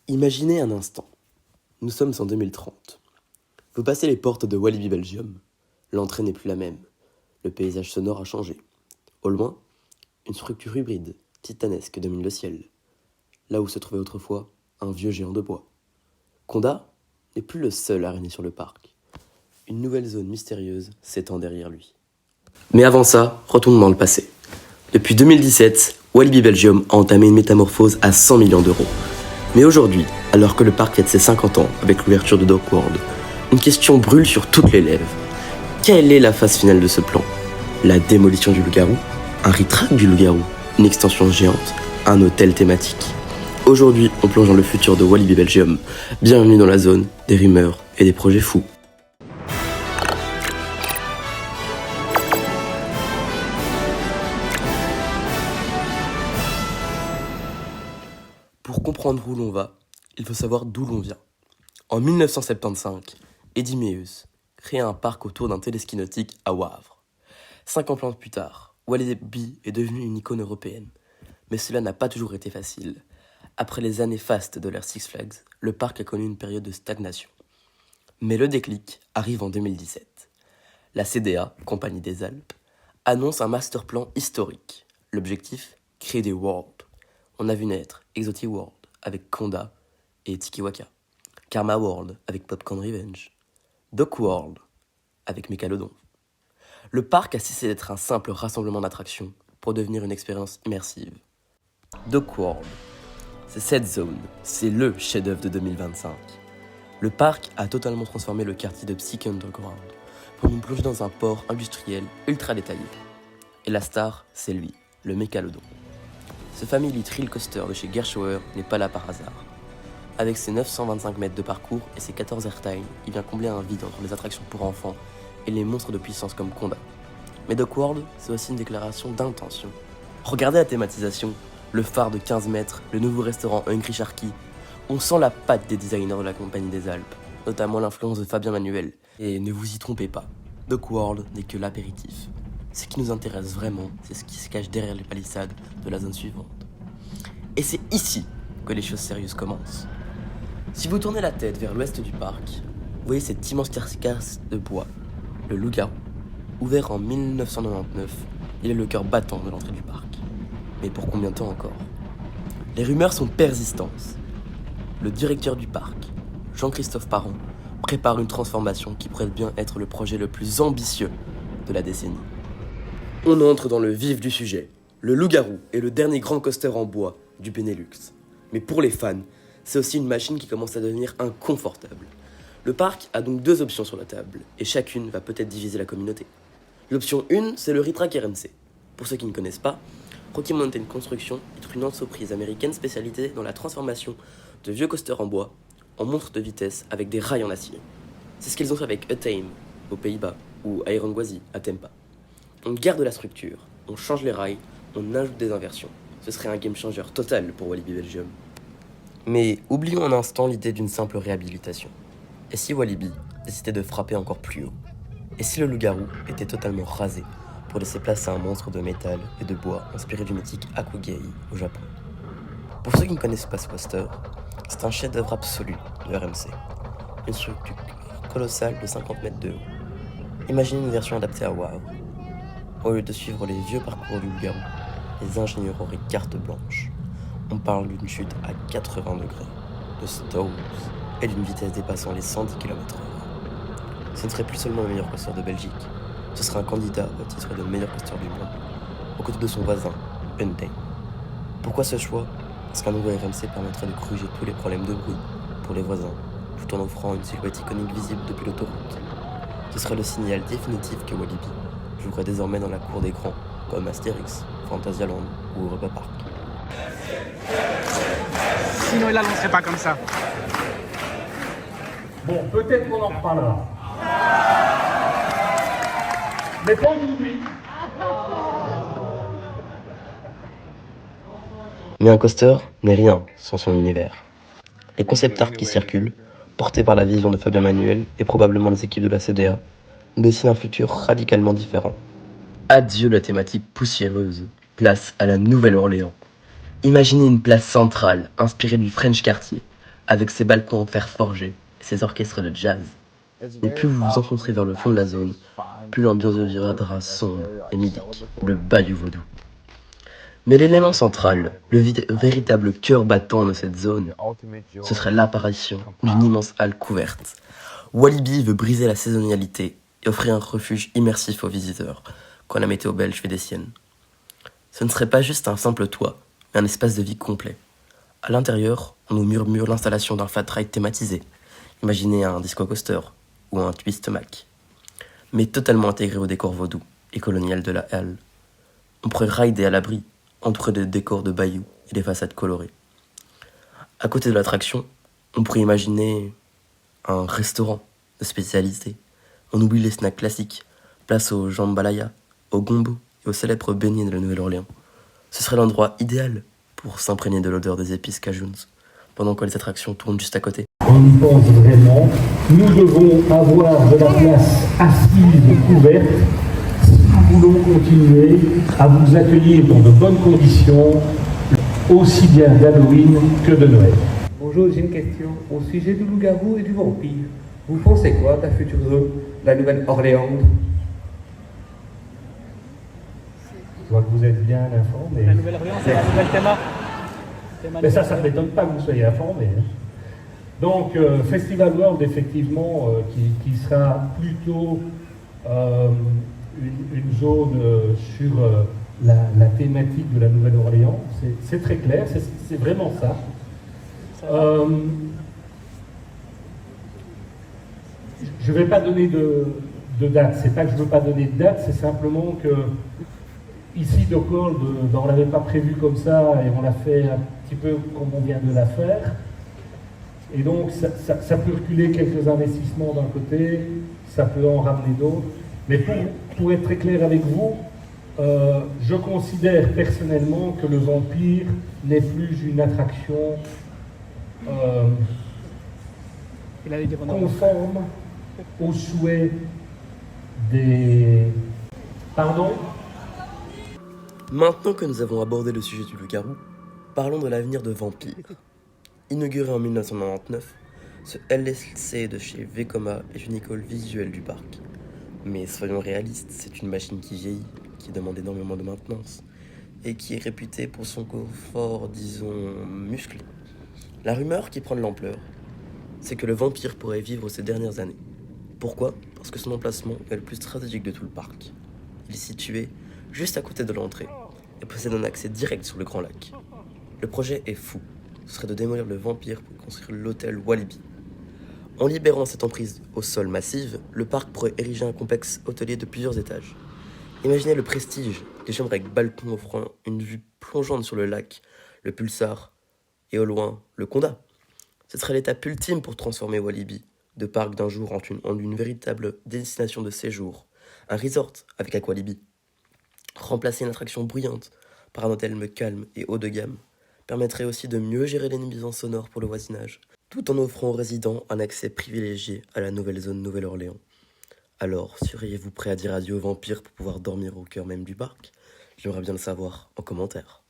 Imaginez un instant. Nous sommes en 2030. Vous passez les portes de Walibi Belgium. L'entrée n'est plus la même. Le paysage sonore a changé. Au loin, une structure hybride, titanesque domine le ciel. Là où se trouvait autrefois un vieux géant de bois. Conda n'est plus le seul à régner sur le parc. Une nouvelle zone mystérieuse s'étend derrière lui. Mais avant ça, retournons dans le passé. Depuis 2017, Walibi Belgium a entamé une métamorphose à 100 millions d'euros. Mais aujourd'hui, alors que le parc fête ses 50 ans avec l'ouverture de Dock World, une question brûle sur toutes les lèvres. Quelle est la phase finale de ce plan? La démolition du loup-garou? Un retract du loup-garou? Une extension géante? Un hôtel thématique? Aujourd'hui, on plonge dans le futur de Walibi Belgium. Bienvenue dans la zone des rumeurs et des projets fous. Pour comprendre où l'on va, il faut savoir d'où l'on vient. En 1975, Eddy Meeus crée un parc autour d'un téléski nautique à Wavre. 50 ans plus tard, Walibi est devenu une icône européenne. Mais cela n'a pas toujours été facile. Après les années fastes de l'ère Six Flags, le parc a connu une période de stagnation. Mais le déclic arrive en 2017. La CDA, Compagnie des Alpes, annonce un master plan historique. L'objectif, créer des worlds. On a vu naître Exotic World avec Conda et Tiki Waka, Karma World avec Popcorn Revenge, Dock World avec Mécalodon. Le parc a cessé d'être un simple rassemblement d'attractions pour devenir une expérience immersive. Dock World, c'est cette zone, c'est le chef-d'œuvre de 2025. Le parc a totalement transformé le quartier de Psyche Underground pour nous plonger dans un port industriel ultra détaillé. Et la star, c'est lui, le Mécalodon. Ce Family Thrill Coaster de chez Gershauer n'est pas là par hasard. Avec ses 925 mètres de parcours et ses 14 airtime, il vient combler un vide entre les attractions pour enfants et les monstres de puissance comme Conda. Mais Dock World, c'est aussi une déclaration d'intention. Regardez la thématisation, le phare de 15 mètres, le nouveau restaurant Hungry Sharky. On sent la patte des designers de la Compagnie des Alpes, notamment l'influence de Fabien Manuel. Et ne vous y trompez pas, Dock World n'est que l'apéritif. Ce qui nous intéresse vraiment, c'est ce qui se cache derrière les palissades de la zone suivante. Et c'est ici que les choses sérieuses commencent. Si vous tournez la tête vers l'ouest du parc, vous voyez cette immense carcasse de bois, le loup-garou. Ouvert en 1999, il est le cœur battant de l'entrée du parc. Mais pour combien de temps encore? Les rumeurs sont persistantes. Le directeur du parc, Jean-Christophe Parent, prépare une transformation qui pourrait bien être le projet le plus ambitieux de la décennie. On entre dans le vif du sujet. Le loup-garou est le dernier grand coaster en bois du Benelux. Mais pour les fans, c'est aussi une machine qui commence à devenir inconfortable. Le parc a donc deux options sur la table, et chacune va peut-être diviser la communauté. L'option 1, c'est le Retrack RMC. Pour ceux qui ne connaissent pas, Rocky Mountain Construction est une entreprise américaine spécialisée dans la transformation de vieux coasters en bois en montres de vitesse avec des rails en acier. C'est ce qu'ils ont fait avec A-Tame aux Pays-Bas ou Iron Gwazi à Tampa. On garde la structure, on change les rails, on ajoute des inversions. Ce serait un game changer total pour Walibi Belgium. Mais oublions un instant l'idée d'une simple réhabilitation. Et si Walibi décidait de frapper encore plus haut? Et si le loup-garou était totalement rasé pour laisser place à un monstre de métal et de bois inspiré du mythique Akugei au Japon? Pour ceux qui ne connaissent pas ce coaster, c'est un chef-d'œuvre absolu de RMC. Une structure colossale de 50 mètres de haut. Imaginez une version adaptée à Wavre. Au lieu de suivre les vieux parcours du loup-garou, les ingénieurs auraient carte blanche. On parle d'une chute à 80 degrés, de stalls et d'une vitesse dépassant les 110 km/h. Ce ne serait plus seulement le meilleur coaster de Belgique, ce serait un candidat au titre de meilleur coaster du monde, aux côtés de son voisin, Untamed. Pourquoi ce choix? Parce qu'un nouveau RMC permettrait de corriger tous les problèmes de bruit pour les voisins, tout en offrant une silhouette iconique visible depuis l'autoroute. Ce serait le signal définitif que Walibi jouerait désormais dans la cour des grands, comme Astérix, Phantasialand ou Europa Park. Sinon, il la lancerait pas comme ça. Bon, peut-être qu'on en reparlera. Mais pas aujourd'hui. Mais un coaster n'est rien sans son univers. Les concept art qui circulent, portés par la vision de Fabien Manuel et probablement les équipes de la CDA, dessinent un futur radicalement différent. Adieu la thématique poussiéreuse, place à la Nouvelle-Orléans. Imaginez une place centrale, inspirée du French Quartier, avec ses balcons en fer forgé et ses orchestres de jazz. Et plus vous vous enfoncerez vers le fond de la zone, plus l'ambiance deviendra sombre et mythique, le bayou vaudou. Mais l'élément central, le véritable cœur battant de cette zone, ce serait l'apparition d'une immense halle couverte. Walibi veut briser la saisonnalité et offrir un refuge immersif aux visiteurs, quand la météo belge fait des siennes. Ce ne serait pas juste un simple toit, mais un espace de vie complet. À l'intérieur, on nous murmure l'installation d'un flat ride thématisé. Imaginez un disco coaster ou un twist Mac, mais totalement intégré au décor vaudou et colonial de la halle. On pourrait rider à l'abri, entouré de décors de bayou et des façades colorées. À côté de l'attraction, on pourrait imaginer un restaurant de spécialité. On oublie les snacks classiques, place au jambalaya, au gombo et aux célèbres beignets de la Nouvelle-Orléans. Ce serait l'endroit idéal pour s'imprégner de l'odeur des épices cajuns, pendant que les attractions tournent juste à côté. On y pense vraiment. Nous devons avoir de la place assise couverte si nous voulons continuer à vous accueillir dans de bonnes conditions, aussi bien d'Halloween que de Noël. Bonjour, j'ai une question au sujet du loup-garou et du vampire. Vous pensez quoi de la future zone, la Nouvelle-Orléans? Je vois que vous êtes bien informés. La Nouvelle-Orléans, c'est la nouvelle théma. Mais ça ne m'étonne pas que vous soyez informés. Hein. Donc, Festival World, effectivement, qui sera plutôt une zone sur la thématique de la Nouvelle-Orléans. C'est très clair, c'est vraiment ça. Je ne vais pas donner de date. C'est pas que je ne veux pas donner de date, c'est simplement que ici, Docold, on ne l'avait pas prévu comme ça et on l'a fait un petit peu comme on vient de la faire. Et donc, ça peut reculer quelques investissements d'un côté, ça peut en ramener d'autres. Mais pour être très clair avec vous, je considère personnellement que le vampire n'est plus une attraction conforme aux souhaits des... Pardon ? Maintenant que nous avons abordé le sujet du loup-garou, parlons de l'avenir de Vampire. Inauguré en 1999, ce LLC de chez Vekoma est une école visuelle du parc. Mais soyons réalistes, c'est une machine qui vieillit, qui demande énormément de maintenance, et qui est réputée pour son confort, disons, musclé. La rumeur qui prend de l'ampleur, c'est que le Vampire pourrait vivre ces dernières années. Pourquoi ? Parce que son emplacement est le plus stratégique de tout le parc. Il est situé juste à côté de l'entrée et possède un accès direct sur le Grand Lac. Le projet est fou. Ce serait de démolir le Vampire pour construire l'hôtel Walibi. En libérant cette emprise au sol massive, le parc pourrait ériger un complexe hôtelier de plusieurs étages. Imaginez le prestige, des chambres avec balcon offrant une vue plongeante sur le lac, le Pulsar, et au loin, le Condat. Ce serait l'étape ultime pour transformer Walibi de parc d'un jour en une véritable destination de séjour, un resort avec Aqualibi. Remplacer une attraction bruyante par un hôtel calme et haut de gamme permettrait aussi de mieux gérer les nuisances sonores pour le voisinage, tout en offrant aux résidents un accès privilégié à la nouvelle zone Nouvelle-Orléans. Alors, seriez-vous prêt à dire adieu aux vampires pour pouvoir dormir au cœur même du parc ? J'aimerais bien le savoir en commentaire.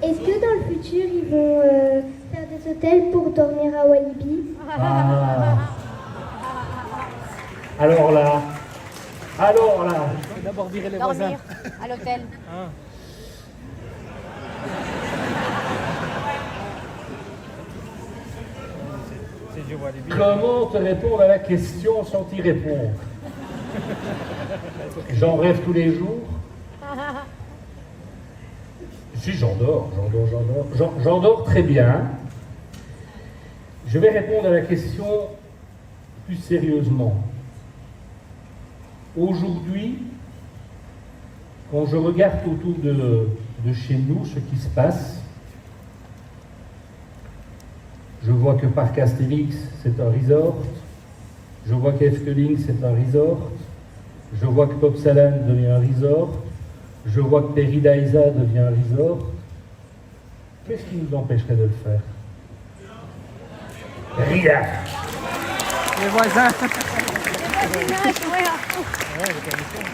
Est-ce que dans le futur, ils vont faire des hôtels pour dormir à Walibi ? Alors là, D'abord virer les voisins. Dormir à l'hôtel. Si je vois les billes. comment te répondre à la question sans y répondre ? J'en rêve tous les jours. Si, j'endors très bien. Je vais répondre à la question plus sérieusement. Aujourd'hui, quand je regarde autour de chez nous ce qui se passe, je vois que Parc Astérix, c'est un resort. Je vois qu'Efteling, c'est un resort. Je vois que Popsalan devient un resort. Je vois que Peridaisa devient un resort. Qu'est-ce qui nous empêcherait de le faire ? Rien. Les voisins. Le voisinage, ouais, à fond. Ouais, les permissions.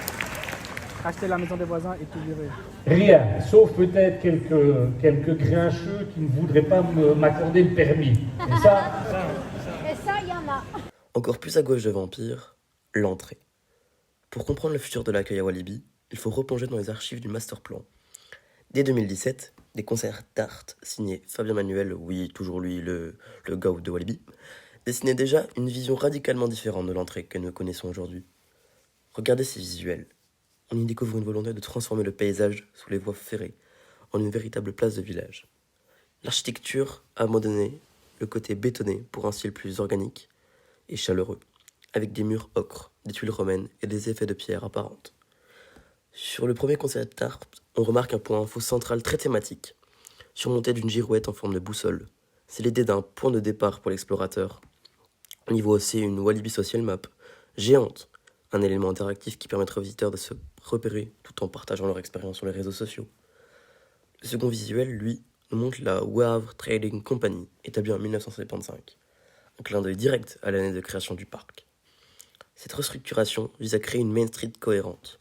acheter la maison des voisins et tout virer. Rien, sauf peut-être quelques grincheux qui ne voudraient pas m'accorder le permis. Et ça, Et ça, il y en a. Encore plus à gauche de Vampire, l'entrée. Pour comprendre le futur de l'accueil à Walibi, il faut replonger dans les archives du master plan. Dès 2017, des concerts d'art signés Fabien Manuel, oui, toujours lui, le gars de Walibi, dessinaient déjà une vision radicalement différente de l'entrée que nous connaissons aujourd'hui. Regardez ces visuels. On y découvre une volonté de transformer le paysage sous les voies ferrées en une véritable place de village. L'architecture a abandonné le côté bétonné pour un style plus organique et chaleureux, avec des murs ocre, des tuiles romaines et des effets de pierre apparentes. Sur le premier concept art, on remarque un point info central très thématique, surmonté d'une girouette en forme de boussole. C'est l'idée d'un point de départ pour l'explorateur. On y voit aussi une Walibi Social Map, géante, un élément interactif qui permettra aux visiteurs de se repérer tout en partageant leur expérience sur les réseaux sociaux. Le second visuel, lui, nous montre la Wavre Trading Company, établie en 1975. Un clin d'œil direct à l'année de création du parc. Cette restructuration vise à créer une Main Street cohérente.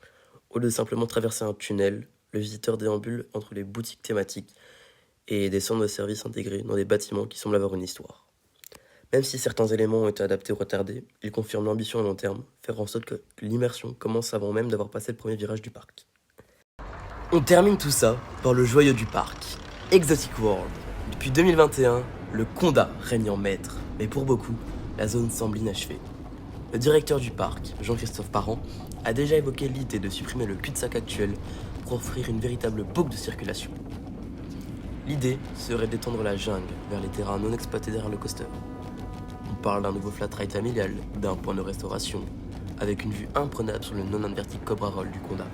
Au lieu de simplement traverser un tunnel, le visiteur déambule entre les boutiques thématiques et des centres de services intégrés dans des bâtiments qui semblent avoir une histoire. Même si certains éléments ont été adaptés ou retardés, ils confirment l'ambition à long terme, faire en sorte que l'immersion commence avant même d'avoir passé le premier virage du parc. On termine tout ça par le joyau du parc, Exotic World. Depuis 2021, le Conda règne en maître, mais pour beaucoup, la zone semble inachevée. Le directeur du parc, Jean-Christophe Parent, a déjà évoqué l'idée de supprimer le cul-de-sac actuel pour offrir une véritable boucle de circulation. L'idée serait d'étendre la jungle vers les terrains non exploités derrière le coaster. On parle d'un nouveau flat ride familial, d'un point de restauration, avec une vue imprenable sur le non-inverti Cobra Roll du Conda.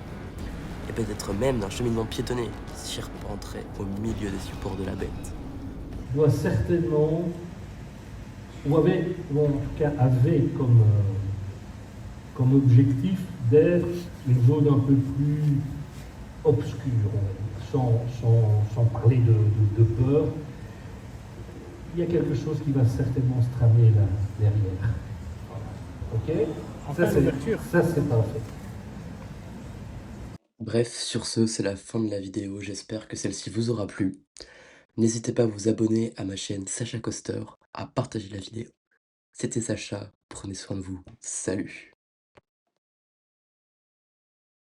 Et peut-être même d'un cheminement piétonné qui serpenterait au milieu des supports de la bête. doit certainement, ou en tout cas avait comme objectif d'être une zone un peu plus obscure, sans parler de peur. Il y a quelque chose qui va certainement se tramer là, derrière. Ok? Enfin, l'ouverture. Ça, c'est parfait. Bref, sur ce, c'est la fin de la vidéo, j'espère que celle-ci vous aura plu. N'hésitez pas à vous abonner à ma chaîne Sacha Coaster, à partager la vidéo. C'était Sacha, prenez soin de vous, salut!